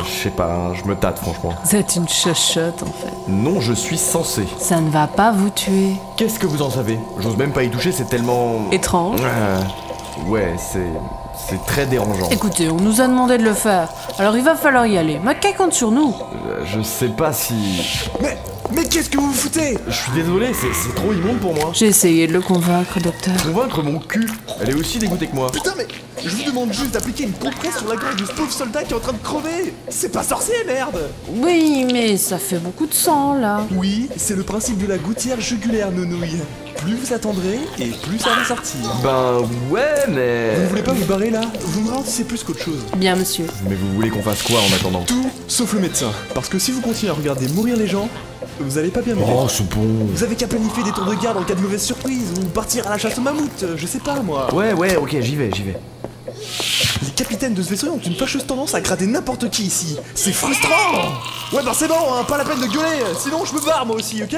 je sais pas, je me tâte franchement. Vous êtes une chochotte en fait. Non, je suis censé. Ça ne va pas vous tuer. Qu'est-ce que vous en savez? J'ose même pas y toucher, c'est tellement... Étrange. Ouais, c'est très dérangeant. Écoutez, on nous a demandé de le faire, alors il va falloir y aller. Mackay compte sur nous. Je sais pas si... Mais qu'est-ce que vous foutez? Je suis désolé, c'est trop immonde pour moi. J'ai essayé de le convaincre, docteur. Convaincre mon cul. Elle est aussi dégoûtée que moi. Putain, mais je vous demande juste d'appliquer une compresse sur la gorge de ce pauvre soldat qui est en train de crever. C'est pas sorcier, merde. Oui, mais ça fait beaucoup de sang, là. Oui, c'est le principe de la gouttière jugulaire, nounouille. Plus vous attendrez, et plus ça va sortir. Ben ouais, mais... Vous ne voulez pas vous barrer là? Vous me ralentissez plus qu'autre chose. Bien, monsieur. Mais vous voulez qu'on fasse quoi en attendant? Tout sauf le médecin. Parce que si vous continuez à regarder mourir les gens, vous allez pas bien vivre. Oh, c'est bon. Vous avez qu'à planifier des tours de garde en cas de mauvaise surprise, ou partir à la chasse au mammouth, je sais pas moi. Ouais, ok, j'y vais. Les capitaines de ce vaisseau ont une fâcheuse tendance à gratter n'importe qui ici. C'est frustrant. Ouais bah c'est bon, hein, pas la peine de gueuler, sinon je me barre moi aussi, ok?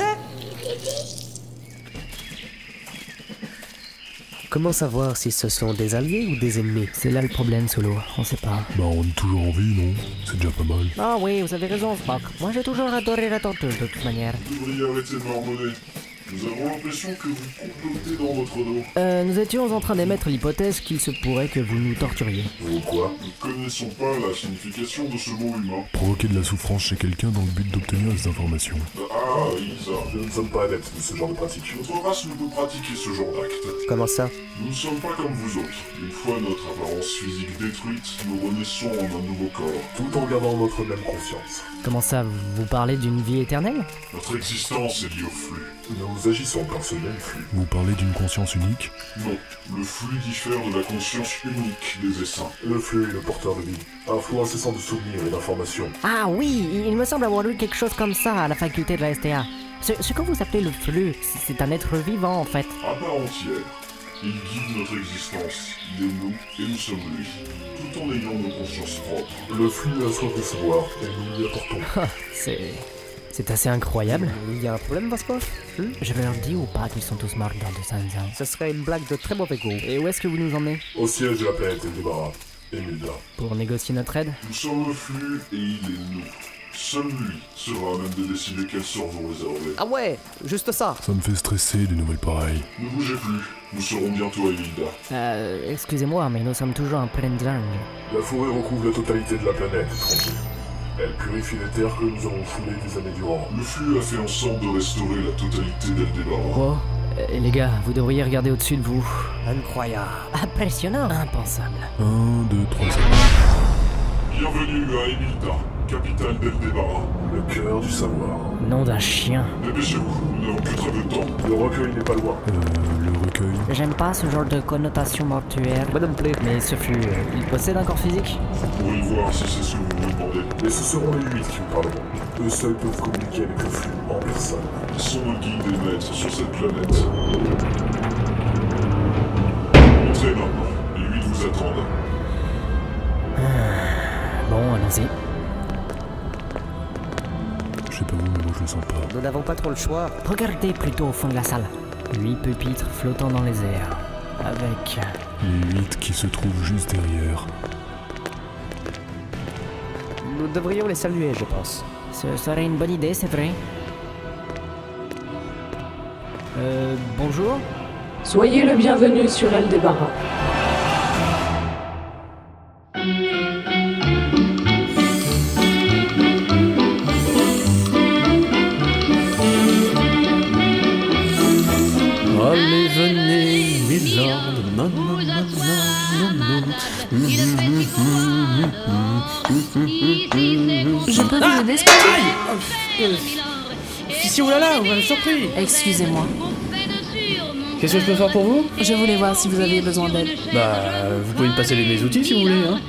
Comment savoir si ce sont des alliés ou des ennemis? C'est là le problème, Solo, on sait pas. Bah on est toujours en vie, non? C'est déjà pas mal. Ah oui, vous avez raison, Spock. Moi j'ai toujours adoré la tortue de toute manière. Vous devriez arrêter de marmonner. Nous avons l'impression que vous complotez dans notre dos. Nous étions en train d'émettre l'hypothèse qu'il se pourrait que vous nous torturiez. Pourquoi? Nous ne connaissons pas la signification de ce mot humain. Provoquer de la souffrance chez quelqu'un dans le but d'obtenir des informations. Ah, Isa, nous ne sommes pas adeptes de ce genre de pratique. Notre race ne peut pratiquer ce genre d'acte. Comment ça? Nous ne sommes pas comme vous autres. Une fois notre apparence physique détruite, nous renaissons en un nouveau corps. Tout en gardant notre même conscience. Comment ça, vous parlez d'une vie éternelle? Notre existence est liée au flux. Nous agissons par ce même flux. Vous parlez d'une conscience unique? Non, le flux diffère de la conscience unique des essaims. Le flux est le porteur de vie, un flot incessant de souvenirs et d'informations. Ah oui, il me semble avoir lu quelque chose comme ça à la faculté de la STA. Ce que vous appelez le flux, c'est un être vivant en fait. À part entière. Il guide notre existence, il est nous et nous sommes lui, tout en ayant nos consciences propres. Le flux a soif de savoir et nous lui apportons. C'est assez incroyable. Il y a un problème, Vasco? Je leur dis ou pas qu'ils sont tous morts dans 200 ans? Ce serait une blague de très mauvais goût. Et où est-ce que vous nous emmenez? Au siège de la planète Eldebara, Emilda. Pour négocier notre aide? Nous sommes le flux et il est nous. Seul lui sera à même de décider quel sort vous réserver. Ah ouais, juste ça. Ça me fait stresser des nouvelles pareilles. Ne bougez plus, nous serons bientôt à Emilda. Excusez-moi, mais nous sommes toujours en pleine jungle. La forêt recouvre la totalité de la planète, étranger. Elle purifie les terres que nous avons foulées des années durant. Le flux a fait en sorte de restaurer la totalité d'Eldebara. Oh, les gars, vous devriez regarder au-dessus de vous. Incroyable. Impressionnant. Impensable. 1, 2, 3, 4. Bienvenue à Emilda, capitale d'Eldebara. Le cœur du savoir. Nom d'un chien. Dépêchez-vous, nous n'avons plus très peu de temps. Le recueil n'est pas loin. Le recueil. J'aime pas ce genre de connotation mortuaire. Moi non plus. Mais ce flux, il possède un corps physique? Vous pourrez voir si c'est ce que vous me demandez. Mais ce seront les 8 qui vous parleront. Eux seuls peuvent communiquer avec le flux en personne. Ils sont nos guides et maîtres sur cette planète. Entrez maintenant, les 8 vous attendent. Bon, allons-y. Je sais pas vous, mais moi je le sens pas. Nous n'avons pas trop le choix. Regardez plutôt au fond de la salle. 8 pupitres flottant dans les airs. Avec... Les 8 qui se trouvent juste derrière. Nous devrions les saluer, je pense. Ce serait une bonne idée, c'est vrai. Bonjour? Soyez le bienvenu sur Eldebara. Allez, venez, Milord, maman, Je peux vous aider, Ici, oulala, vous m'avez surpris. Excusez-moi. Qu'est-ce que je peux faire pour vous? Je voulais voir si vous aviez besoin d'aide. Bah, vous pouvez me passer mes outils si vous voulez, hein.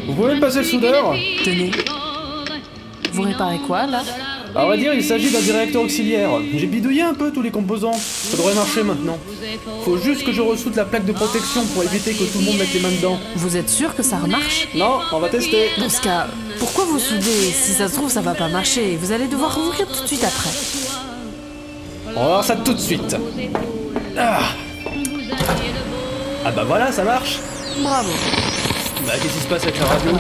Vous pouvez me passer le soudeur? Tenez. Vous réparez quoi, là? À vrai dire, il s'agit d'un directeur auxiliaire. J'ai bidouillé un peu tous les composants. Ça devrait marcher maintenant. Faut juste que je ressoude la plaque de protection pour éviter que tout le monde mette les mains dedans. Vous êtes sûr que ça remarche? Non, on va tester. Dans ce cas, pourquoi vous soudez? Si ça se trouve, ça va pas marcher. Vous allez devoir rouvrir tout de suite après. On va voir ça tout de suite. Ah bah voilà, ça marche. Bravo. Bah, qu'est-ce qui se passe avec la radio?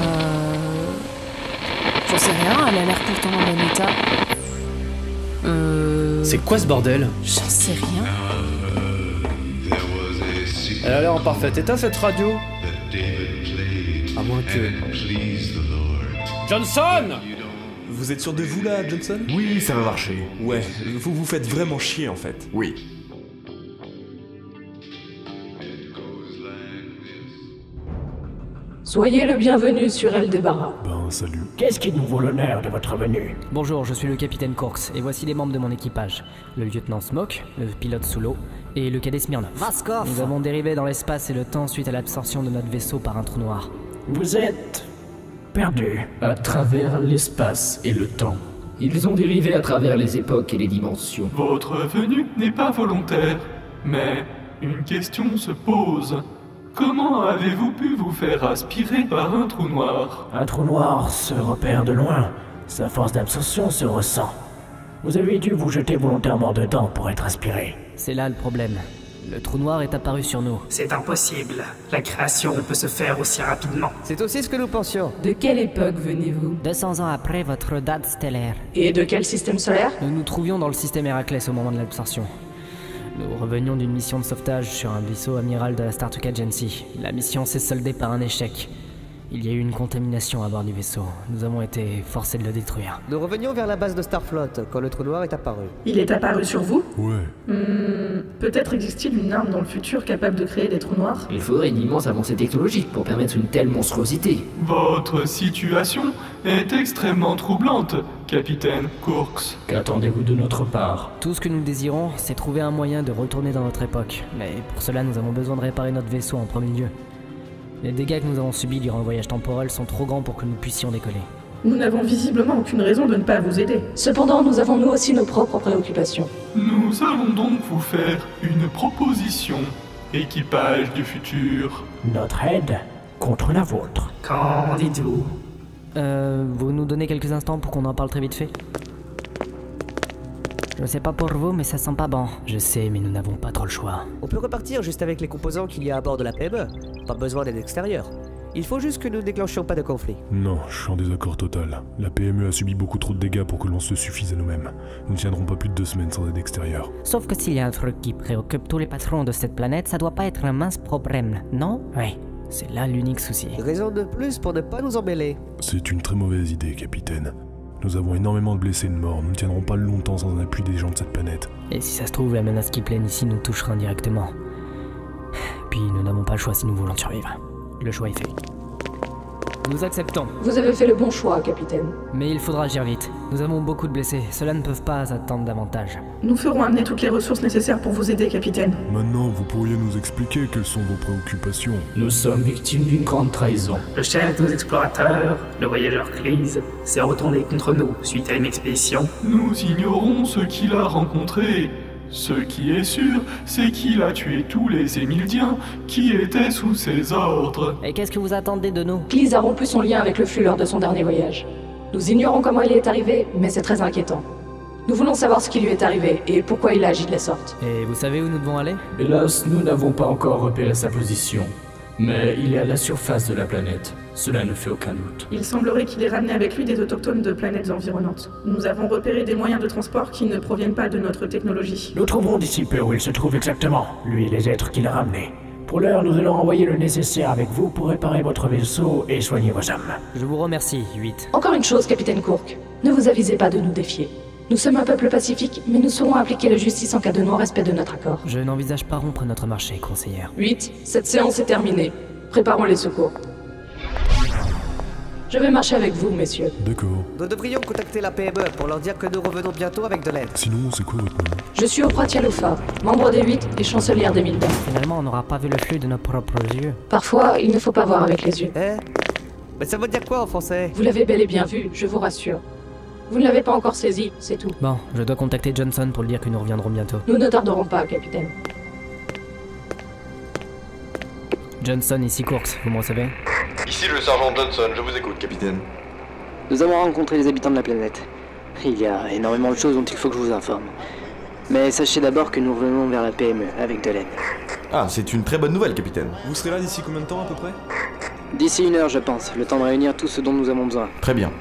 J'en sais rien, elle a l'air pourtant en bon état. C'est quoi ce bordel? J'en sais rien. Elle a l'air en parfait état cette radio. À moins que... Johnson! Vous êtes sûr de vous là, Johnson? Oui, ça va marcher. Ouais, vous vous faites vraiment chier en fait. Oui. Soyez le bienvenu sur Aldebaran. Ben, salut. Qu'est-ce qui nous vaut l'honneur de votre venue? Bonjour, je suis le capitaine Corks, et voici les membres de mon équipage. Le lieutenant Smoke, le pilote sous l'eau, et le cadet Smirnov. Vaskov! Nous avons dérivé dans l'espace et le temps suite à l'absorption de notre vaisseau par un trou noir. Vous êtes... perdu. À travers l'espace et le temps. Ils ont dérivé à travers les époques et les dimensions. Votre venue n'est pas volontaire, mais une question se pose. Comment avez-vous pu vous faire aspirer par un trou noir? Un trou noir se repère de loin. Sa force d'absorption se ressent. Vous avez dû vous jeter volontairement dedans pour être aspiré. C'est là le problème. Le trou noir est apparu sur nous. C'est impossible. La création ne peut se faire aussi rapidement. C'est aussi ce que nous pensions. De quelle époque venez-vous? 200 ans après votre date stellaire. Et de quel système solaire? Nous nous trouvions dans le système Héraclès au moment de l'absorption. Nous revenions d'une mission de sauvetage sur un vaisseau amiral de la Startuck Agency. La mission s'est soldée par un échec. Il y a eu une contamination à bord du vaisseau. Nous avons été forcés de le détruire. Nous revenions vers la base de Starfleet quand le trou noir est apparu. Il est apparu sur vous? Ouais. Peut-être existe-t-il une arme dans le futur capable de créer des trous noirs? Il faudrait une immense avancée technologique pour permettre une telle monstruosité. Votre situation est extrêmement troublante, capitaine Corks. Qu'attendez-vous de notre part? Tout ce que nous désirons, c'est trouver un moyen de retourner dans notre époque. Mais pour cela, nous avons besoin de réparer notre vaisseau en premier lieu. Les dégâts que nous avons subis durant le voyage temporel sont trop grands pour que nous puissions décoller. Nous n'avons visiblement aucune raison de ne pas vous aider. Cependant, nous avons nous aussi nos propres préoccupations. Nous allons donc vous faire une proposition, équipage du futur. Notre aide contre la vôtre. Qu'en dites-vous? Vous nous donnez quelques instants pour qu'on en parle très vite fait? Je sais pas pour vous, mais ça sent pas bon. Je sais, mais nous n'avons pas trop le choix. On peut repartir juste avec les composants qu'il y a à bord de la PME. Pas besoin d'aide extérieure. Il faut juste que nous déclenchions pas de conflit. Non, je suis en désaccord total. La PME a subi beaucoup trop de dégâts pour que l'on se suffise à nous-mêmes. Nous ne tiendrons pas plus de 2 semaines sans aide extérieure. Sauf que s'il y a un truc qui préoccupe tous les patrons de cette planète, ça doit pas être un mince problème, non? Oui, c'est là l'unique souci. Raison de plus pour ne pas nous emmêler. C'est une très mauvaise idée, capitaine. Nous avons énormément de blessés et de morts. Nous ne tiendrons pas longtemps sans un appui des gens de cette planète. Et si ça se trouve, la menace qui plane ici nous touchera indirectement. Puis nous n'avons pas le choix si nous voulons survivre. Le choix est fait. Nous acceptons. Vous avez fait le bon choix, capitaine. Mais il faudra agir vite. Nous avons beaucoup de blessés. Cela ne peuvent pas attendre davantage. Nous ferons amener toutes les ressources nécessaires pour vous aider, capitaine. Maintenant, vous pourriez nous expliquer quelles sont vos préoccupations. Nous sommes victimes d'une grande trahison. Le chef de nos explorateurs, le voyageur Cleese, s'est retourné contre nous suite à une expédition. Nous ignorons ce qu'il a rencontré. Ce qui est sûr, c'est qu'il a tué tous les Émildiens qui étaient sous ses ordres. Et qu'est-ce que vous attendez de nous? Cleese a rompu son lien avec le flux lors de son dernier voyage. Nous ignorons comment il est arrivé, mais c'est très inquiétant. Nous voulons savoir ce qui lui est arrivé et pourquoi il a agi de la sorte. Et vous savez où nous devons aller? Hélas, nous n'avons pas encore repéré sa position. Mais il est à la surface de la planète. Cela ne fait aucun doute. Il semblerait qu'il ait ramené avec lui des autochtones de planètes environnantes. Nous avons repéré des moyens de transport qui ne proviennent pas de notre technologie. Nous trouverons d'ici peu où il se trouve exactement, lui et les êtres qu'il a ramenés. Pour l'heure, nous allons envoyer le nécessaire avec vous pour réparer votre vaisseau et soigner vos âmes. Je vous remercie, 8. Encore une chose, capitaine Courk. Ne vous avisez pas de nous défier. Nous sommes un peuple pacifique, mais nous saurons appliquer la justice en cas de non-respect de notre accord. Je n'envisage pas rompre notre marché, conseillère. 8. Cette séance est terminée. Préparons les secours. Je vais marcher avec vous, messieurs. D'accord. Nous devrions contacter la PME pour leur dire que nous revenons bientôt avec de l'aide. Sinon, c'est quoi votre nom? Je suis Opratia Lufa, membre des 8 et chancelière des Milda. Finalement, on n'aura pas vu le flux de nos propres yeux. Parfois, il ne faut pas voir avec les yeux. Mais ça veut dire quoi en français? Vous l'avez bel et bien vu, je vous rassure. Vous ne l'avez pas encore saisi, c'est tout. Bon, je dois contacter Johnson pour lui dire que nous reviendrons bientôt. Nous ne tarderons pas, capitaine. Johnson, ici Corks, vous me recevez? Ici le sergent Johnson, je vous écoute, capitaine. Nous avons rencontré les habitants de la planète. Il y a énormément de choses dont il faut que je vous informe. Mais sachez d'abord que nous revenons vers la PME avec de l'aide. Ah, c'est une très bonne nouvelle, capitaine. Vous serez là d'ici combien de temps à peu près? D'ici 1 heure, je pense, le temps de réunir tout ce dont nous avons besoin. Très bien.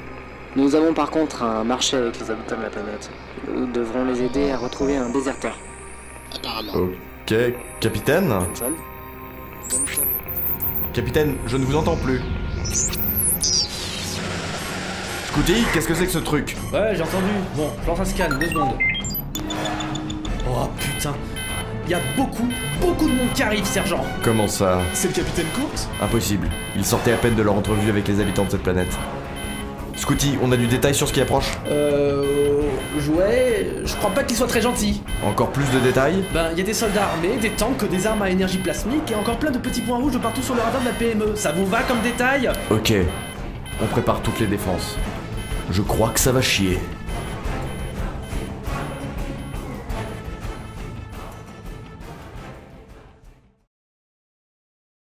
Nous avons par contre un marché avec les habitants de la planète. Nous devrons les aider à retrouver un déserteur. Apparemment. Ok, capitaine. Capitaine, je ne vous entends plus. Scooty, qu'est-ce que c'est que ce truc? Ouais, j'ai entendu. Bon, je lance un scan, 2 secondes. Oh putain. Il y a beaucoup de monde qui arrive, sergent. Comment ça? C'est le capitaine Court? Impossible. Ils sortaient à peine de leur entrevue avec les habitants de cette planète. Scooty, on a du détail sur ce qui approche? Ouais, je crois pas qu'il soit très gentil. Encore plus de détails? Ben, il y a des soldats armés, des tanks, des armes à énergie plasmique et encore plein de petits points rouges de partout sur le radar de la PME. Ça vous va comme détail? Ok. On prépare toutes les défenses. Je crois que ça va chier.